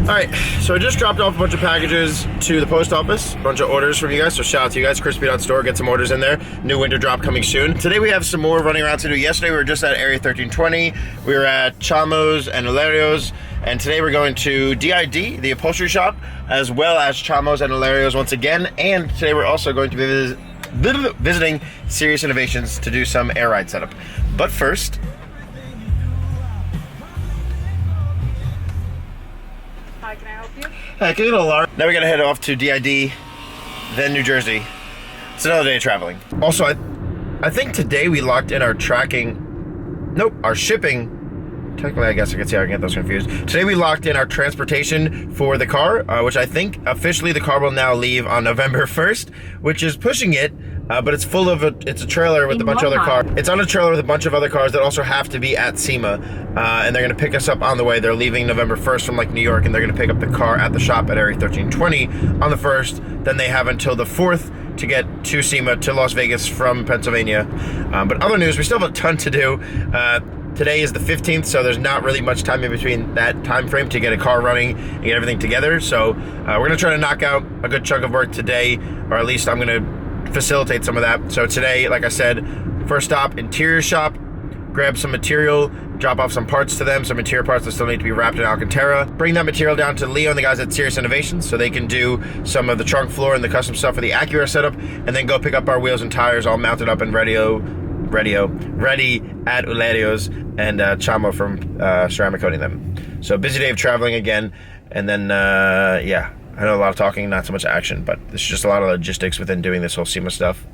Alright, so I just dropped off a bunch of packages to the post office, a bunch of orders from you guys, so shout out to you guys, Krispy.store, get some orders in there. New winter drop coming soon. Today we have some more running around to do. Yesterday we were just at Area 1320, we were at Chamos and Hilario's, and today we're going to DID, the upholstery shop, as well as Chamos and Hilario's once again, and today we're also going to be visiting Serious Innovations to do some air ride setup. But first... Hi, can I help you? Hey, can you get a large? Now we gotta head off to DID, then New Jersey. It's another day of traveling. Also, I think today we locked in our tracking, nope, our shipping. Technically, I guess I could see how I can get those confused. Today we locked in our transportation for the car, which I think officially the car will now leave on November 1st, which is pushing it, but it's full of it's a trailer with a bunch of other cars. It's on a trailer with a bunch of other cars that also have to be at SEMA, and they're gonna pick us up on the way. They're leaving November 1st from like New York, and they're gonna pick up the car at the shop at Area 1320 on the 1st. Then they have until the 4th to get to SEMA to Las Vegas from Pennsylvania. But other news, we still have a ton to do. Today is the 15th, so there's not really much time in between that time frame to get a car running and get everything together. So we're gonna try to knock out a good chunk of work today, or at least I'm gonna facilitate some of that. So today, like I said, first stop, interior shop, grab some material, drop off some parts to them, some interior parts that still need to be wrapped in Alcantara. Bring that material down to Leo and the guys at Serious Innovations so they can do some of the trunk floor and the custom stuff for the Acura setup, and then go pick up our wheels and tires all mounted up and ready at Hilario's and Chamo from ceramic coating them. So busy day of traveling again, and then yeah, I know a lot of talking, not so much action, but there's just a lot of logistics within doing this whole SEMA stuff,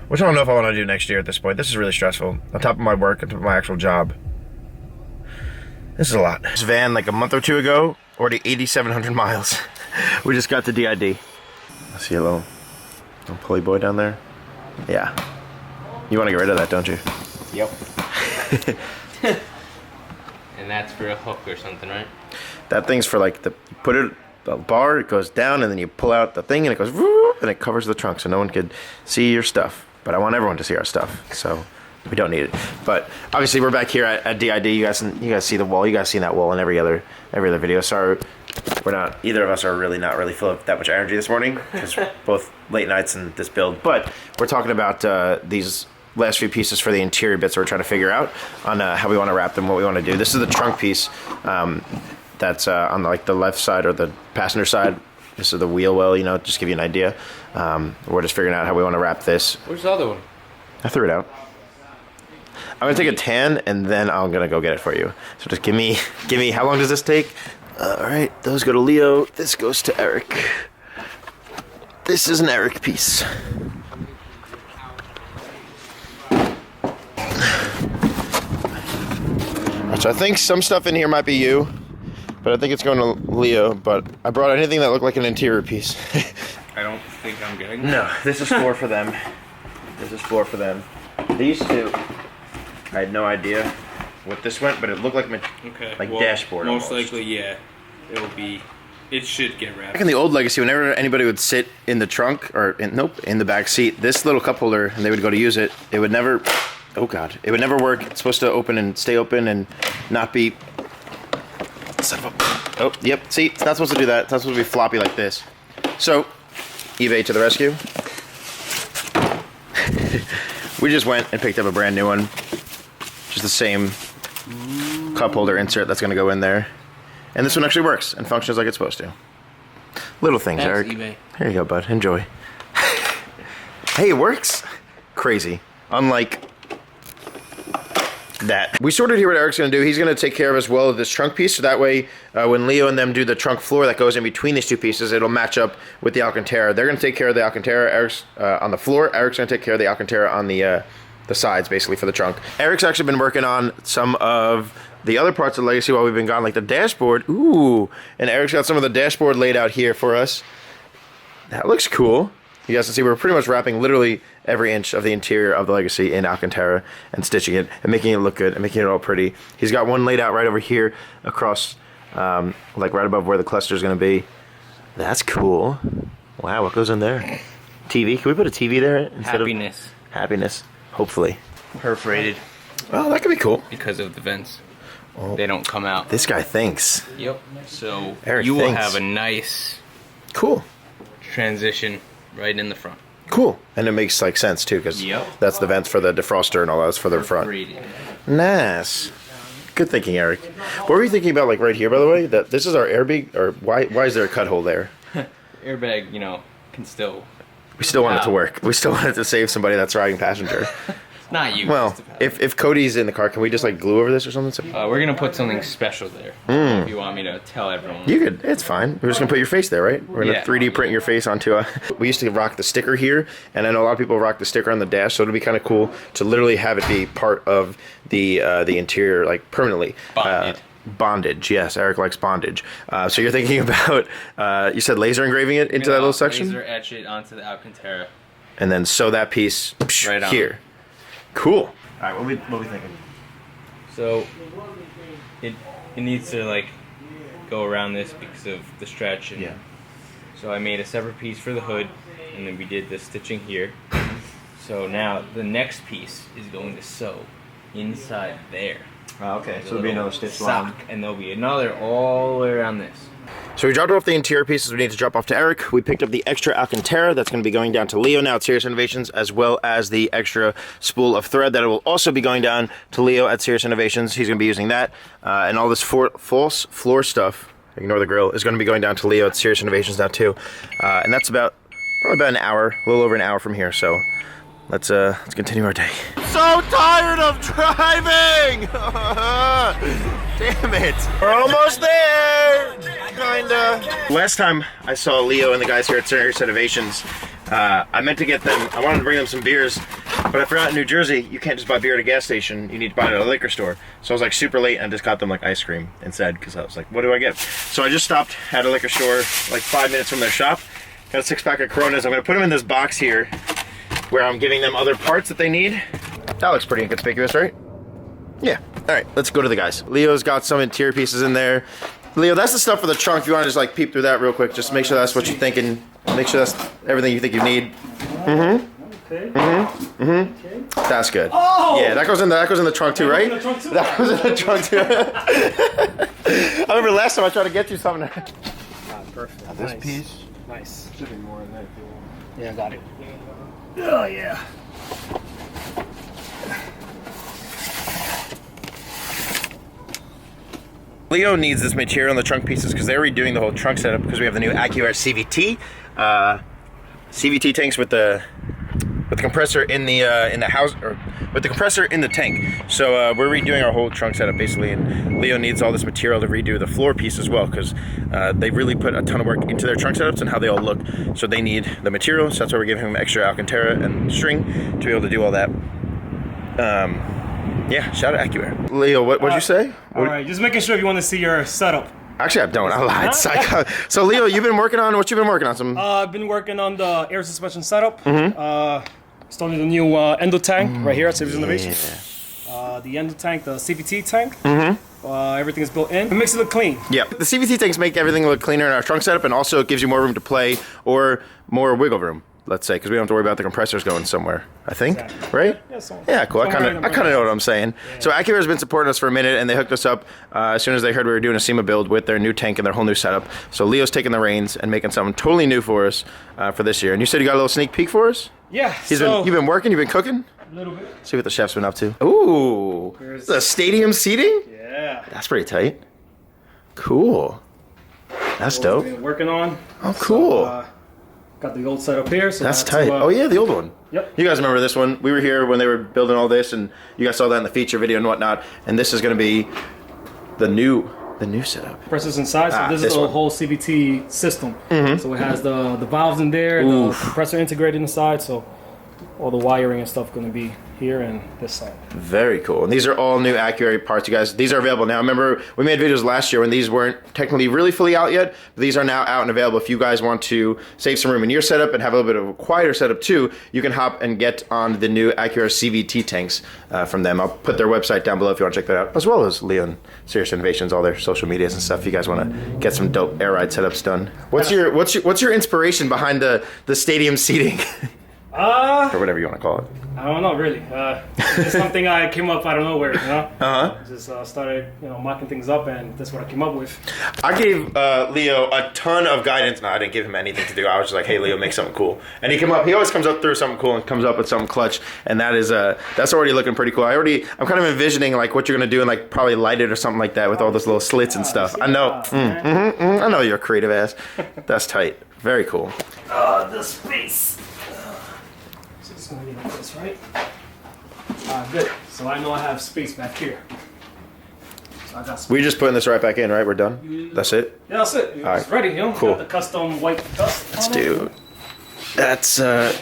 which I don't know if I want to do next year at this point. This is really stressful. On top of my work, on top of my actual job. This is a lot. This van, like a month or two ago, already 8,700 miles. We just got to DID. I see a little pulley boy down there. Yeah. You want to get rid of that, don't you? Yep. And that's for a hook or something, right? That thing's for like, you put it, the bar, it goes down, and then you pull out the thing, and it goes, whoop, and it covers the trunk so no one could see your stuff. But I want everyone to see our stuff, so we don't need it. But obviously we're back here at DID. You guys see the wall. You guys seen that wall in every other video. Sorry, either of us are not really full of that much energy this morning, because both late nights and this build. But we're talking about these last few pieces for the interior bits that we're trying to figure out on how we want to wrap them, what we want to do. This is the trunk piece that's on like the left side or the passenger side. This is the wheel well, just give you an idea. We're just figuring out how we want to wrap this. Where's the other one? I threw it out. I'm gonna take a tan and then I'm gonna go get it for you. So just give me, how long does this take? All right, those go to Leo. This goes to Eric. This is an Eric piece. So I think some stuff in here might be you, but I think it's going to Leo, but I brought anything that looked like an interior piece. I don't think I'm getting that. No, this is floor for them. This is floor for them. These two, I had no idea what this went, but it looked like dashboard most almost. likely, yeah. It should get wrapped. Back in the old Legacy, whenever anybody would sit in the trunk, or in the back seat, this little cup holder, and they would go to use it, it would never... Oh God, it would never work. It's supposed to open and stay open and not be... Oh, yep, see, it's not supposed to do that. It's not supposed to be floppy like this. So, eBay to the rescue. We just went and picked up a brand new one. Just the same cup holder insert that's gonna go in there. And this one actually works and functions like it's supposed to. Little things, That's Eric. eBay. Here you go, bud, enjoy. Hey, it works. Crazy. Unlike that. We sorted here what Eric's gonna do. He's gonna take care of as well of this trunk piece, so that way when Leo and them do the trunk floor that goes in between these two pieces, it'll match up with the Alcantara. They're gonna take care of the Alcantara. Eric's on the floor. Eric's gonna take care of the Alcantara on the sides, basically, for the trunk. Eric's actually been working on some of the other parts of Legacy while we've been gone, like the dashboard. Ooh, and Eric's got some of the dashboard laid out here for us. That looks cool. You guys can see we're pretty much wrapping literally every inch of the interior of the Legacy in Alcantara and stitching it and making it look good and making it all pretty. He's got one laid out right over here across, like right above where the cluster is going to be. That's cool. Wow, what goes in there? TV. Can we put a TV there instead Happiness. of... Happiness. Hopefully. Perforated. Well, that could be cool. Because of the vents. they don't come out. This guy thinks. Yep. So Eric you will thinks. have a nice Cool. transition right in the front. Cool. And it makes like sense too, because Yep. that's the vents for the defroster and all that's for the front. Reading. Nice. Good thinking, Eric. What were you thinking about, like right here, by the way? That this is our airbag, or why is there a cut hole there? Airbag, you know, can still. We still want it to Wow. work. We still want it to save somebody that's riding passenger. It's not you. Well, it's the passenger. if Cody's in the car, can we just like glue over this or something? We're gonna put something special there. If you want me to tell everyone. You could. It's fine. We're just gonna put your face there, right? We're gonna Yeah. 3D print your face onto a. We used to rock the sticker here, and I know a lot of people rock the sticker on the dash, so it'll be kind of cool to literally have it be part of the interior, like permanently. Bonded. Bondage, yes. Eric likes bondage. So you're thinking about, you said laser engraving it into that little section, Laser etch it onto the Alcantara. and then sew that piece Right on. here. Cool. All right, what we thinking? So it needs to like go around this because of the stretch. And so I made a separate piece for the hood, and then we did the stitching here. So now the next piece is going to sew inside there. Okay, There's a little sock, and there'll be another all the way around this. So we dropped off the interior pieces we need to drop off to Eric. We picked up the extra Alcantara that's going to be going down to Leo now at Serious Innovations, as well as the extra spool of thread that will also be going down to Leo at Serious Innovations. He's going to be using that. And all this false floor stuff, ignore the grill, is going to be going down to Leo at Serious Innovations now too. And that's probably about an hour, a little over an hour from here. So let's continue our day. So tired of driving! Damn it. We're almost there! Kinda. Last time I saw Leo and the guys here at Serious Innovations, I meant to get them, I wanted to bring them some beers, but I forgot in New Jersey, you can't just buy beer at a gas station, you need to buy it at a liquor store. So I was like super late and just got them like ice cream instead, because I was like, what do I get? So I just stopped at a liquor store like 5 minutes from their shop, got a 6-pack of Coronas. I'm gonna put them in this box here, where I'm giving them other parts that they need. That looks pretty inconspicuous, right? Yeah. All right, let's go to the guys. Leo's got some interior pieces in there. Leo, that's the stuff for the trunk. If you want to just like peep through that real quick, just make sure that's what you're thinking. Make sure that's everything you think you need. That's good. Oh! Yeah, that goes in the trunk too, right? That goes in the trunk too. I remember last time I tried to get you something. Perfect. This piece. Nice. Should be more in there if you want. Yeah, I got it. Oh, yeah. Leo needs this material in the trunk pieces because they're redoing the whole trunk setup because we have the new AccuAir CVT. CVT tanks with the compressor in the house, or with the compressor in the tank. So we're redoing our whole trunk setup basically, and Leo needs all this material to redo the floor piece as well because they really put a ton of work into their trunk setups and how they all look. So they need the material, so that's why we're giving him extra Alcantara and string to be able to do all that. Yeah, shout out AccuAir. Leo, what'd you say? All right, just making sure if you want to see your setup. Actually, I don't. I lied. Psycho. So, Leo, you've been working on what you've been working on? Some. I've been working on the air suspension setup. Started a new endo tank right here at Serious Innovations. The endo tank, the CVT tank. Everything is built in. It makes it look clean. Yeah, the CVT tanks make everything look cleaner in our trunk setup, and also it gives you more room to play or more wiggle room. Let's say, because we don't have to worry about the compressors going somewhere. I think, right? Yeah, so Yeah, cool. I kind of know what I'm saying. Yeah. So AccuAir has been supporting us for a minute, and they hooked us up as soon as they heard we were doing a SEMA build with their new tank and their whole new setup. So Leo's taking the reins and making something totally new for us for this year. And you said you got a little sneak peek for us? yeah, You've been working, you've been cooking? a little bit. See what the chef's been up to. Ooh, There's- the stadium seating? Yeah. That's pretty tight. Cool. That's dope. Been working on. Oh, cool. So, got the old setup here. So That's I had tight. to, Oh yeah, the old one. Yep. You guys remember this one? We were here when they were building all this, and you guys saw that in the feature video and whatnot. And this is going to be the new setup. Compressors inside. So this this is the one. whole CVT system. So it has the valves in there, the compressor integrated inside. So all the wiring and stuff going to be here and this side. Very cool. And these are all new AccuAir parts, you guys. These are available now. Remember, we made videos last year when these weren't technically really fully out yet, but these are now out and available. If you guys want to save some room in your setup and have a little bit of a quieter setup too, you can hop and get on the new AccuAir CVT tanks from them. I'll put their website down below if you want to check that out, as well as Leon Serious Innovations, all their social medias and stuff. If you guys want to get some dope air ride setups done. What's your inspiration behind the stadium seating? or whatever you want to call it? I don't know, really. It's something I came up out of nowhere, you know? Just started, mocking things up, and that's what I came up with. I gave Leo a ton of guidance. No, I didn't give him anything to do. I was just like, hey, Leo, make something cool. And he always comes up through something cool and comes up with something clutch. And that's already looking pretty cool. I'm kind of envisioning like what you're going to do and like probably light it or something like that with all those little slits and stuff. I know. I know you're a creative ass. That's tight. Very cool. The space. So it's going to be like this, right? Good. So I know I have space back here. So I got space. We're just putting this right back in, right? We're done? That's it? Yeah, that's it. It's right. ready, Cool. Got the custom white dust. Let's do. That's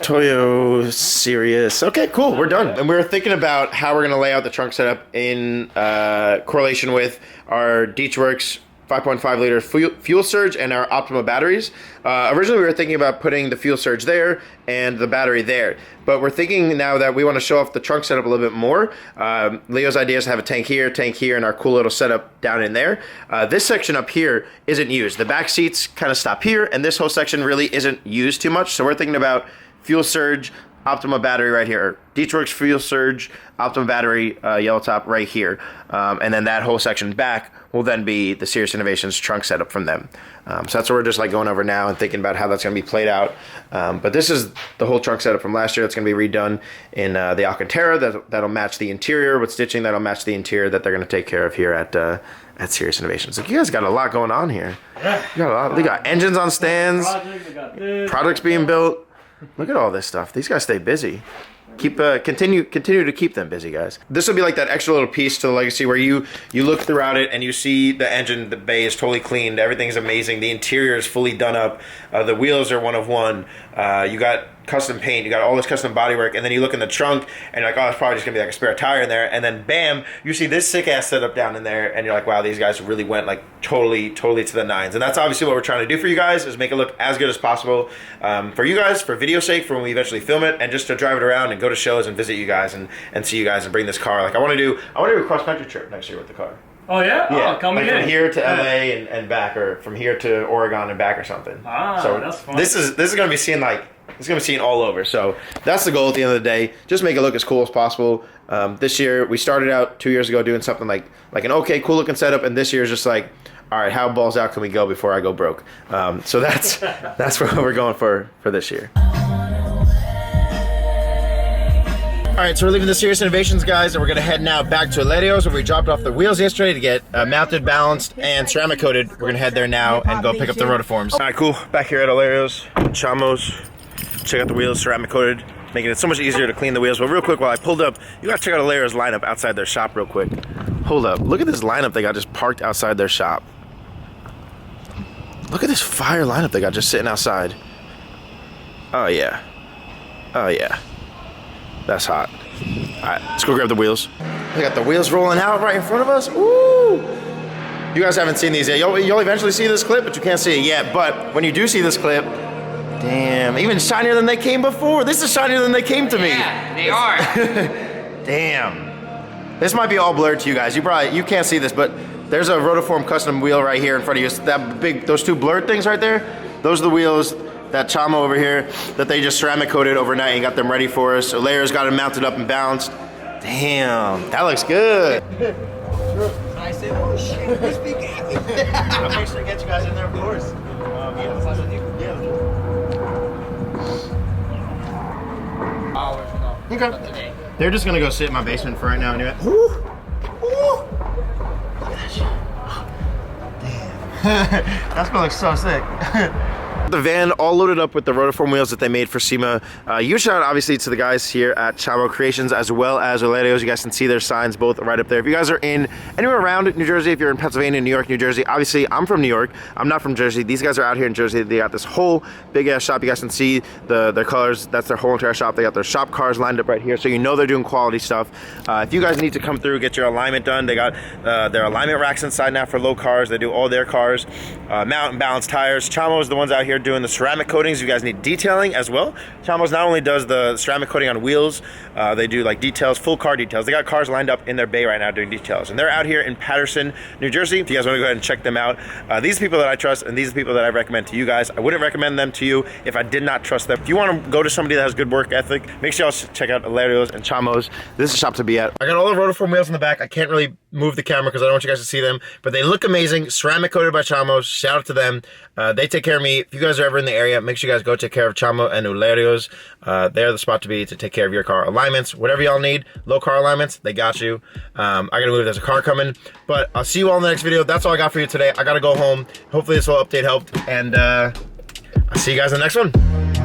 Toyo Sirius. Okay, cool. We're done. And we were thinking about how we're going to lay out the trunk setup in correlation with our Deechworks 5.5 liter fuel surge and our Optima batteries. Originally we were thinking about putting the fuel surge there and the battery there, but we're thinking now that we want to show off the trunk setup a little bit more. Leo's idea is to have a tank here, and our cool little setup down in there. This section up here isn't used. The back seats kind of stop here, and this whole section really isn't used too much, so we're thinking about fuel surge, Optima battery right here, Deechworks fuel surge, Optima battery, yellow top right here, and then that whole section back will then be the Sirius Innovations trunk setup from them. So that's what we're just like going over now and thinking about how that's going to be played out. But this is the whole trunk setup from last year. It's going to be redone in the Alcantara. That'll match the interior with stitching. That'll match the interior that they're going to take care of here at Sirius Innovations. Like, you guys got a lot going on here. Yeah. You got a lot. They got engines on stands, products being built. Look at all this stuff. These guys stay busy. Continue to keep them busy, guys. This will be like that extra little piece to the Legacy where you look throughout it and you see the engine, the bay is totally cleaned, everything's amazing, the interior is fully done up, the wheels are one of one, you got custom paint, you got all this custom bodywork, and then you look in the trunk and you're like, oh, it's probably just gonna be like a spare tire in there, and then bam, you see this sick ass setup down in there, and you're like, wow, these guys really went like totally to the nines. And that's obviously what we're trying to do for you guys, is make it look as good as possible for you guys, for video sake, for when we eventually film it, and just to drive it around and go to shows and visit you guys and see you guys and bring this car. Like I want to do a cross country trip next year with the car. Oh yeah? Yeah, Oh, coming like in. from here to LA and back, or from here to Oregon and back or something. So that's fun. This is gonna be seen all over. So that's the goal at the end of the day. Just make it look as cool as possible. This year we started out 2 years ago doing something like an okay, cool looking setup, and this year is just like, all right, how balls out can we go before I go broke? So that's what we're going for this year. All right, so we're leaving the Sirius Innovations, guys, and we're gonna head now back to Alerio's, where we dropped off the wheels yesterday to get mounted, balanced, and ceramic coated. We're gonna head there now and go pick up the rotiforms. All right, cool. Back here at Alerio's, Chamos. Check out the wheels, ceramic coated, making it so much easier to clean the wheels. But real quick, while I pulled up, you gotta check out Alerio's lineup outside their shop real quick. Hold up, look at this lineup they got just parked outside their shop. Look at this fire lineup they got just sitting outside. Oh yeah. Oh yeah. That's hot. All right, let's go grab the wheels. We got the wheels rolling out right in front of us. Ooh! You guys haven't seen these yet. You'll eventually see this clip, but you can't see it yet. But when you do see this clip, damn, even shinier than they came before. This is shinier than they came to me. Yeah, they are. Damn. This might be all blurred to you guys. You can't see this, but there's a Rotiform custom wheel right here in front of you. Those two blurred things right there, those are the wheels that Chamo over here that they just ceramic coated overnight and got them ready for us. So Layers got them mounted up and balanced. Damn, that looks good. I said, oh shit, Krispy Kreme. I'll make sure to get you guys in there, of course. Yeah, that's with you. Yeah. Okay. They're just gonna go sit in my basement for right now anyway. Ooh. Ooh. Look at that shit. Damn. That's gonna look so sick. The van all loaded up with the Rotiform wheels that they made for SEMA. Huge shout out obviously to the guys here at Chamo Creations as well as Alerio's. You guys can see their signs both right up there. If you guys are in anywhere around New Jersey, if you're in Pennsylvania, New York, New Jersey, obviously I'm from New York. I'm not from Jersey. These guys are out here in Jersey. They got this whole big ass shop. You guys can see their colors. That's their whole entire shop. They got their shop cars lined up right here, so you know they're doing quality stuff. If you guys need to come through, get your alignment done, they got their alignment racks inside now for low cars. They do all their cars. Mount and balance tires. Chamo is the ones out here here doing the ceramic coatings. You guys need detailing as well. Chamo's not only does the ceramic coating on wheels, they do like details, full car details. They got cars lined up in their bay right now doing details. And they're out here in Patterson, New Jersey. If you guys want to go ahead and check them out. These are people that I trust, and these are people that I recommend to you guys. I wouldn't recommend them to you if I did not trust them. If you want to go to somebody that has good work ethic, make sure y'all check out Hilario's and Chamo's. This is a shop to be at. I got all the Rotiform wheels in the back. I can't really move the camera because I don't want you guys to see them, but they look amazing. Ceramic coated by Chamo's. Shout out to them. They take care of me. If you guys are ever in the area, make sure you guys go take care of Chamo and Hilario's. They're the spot to be to take care of your car alignments, whatever y'all need. Low car alignments, they got you. I gotta move. There's a car coming, but I'll see you all in the next video. That's all I got for you today. I gotta go home. Hopefully this whole update helped, and I'll see you guys in the next one.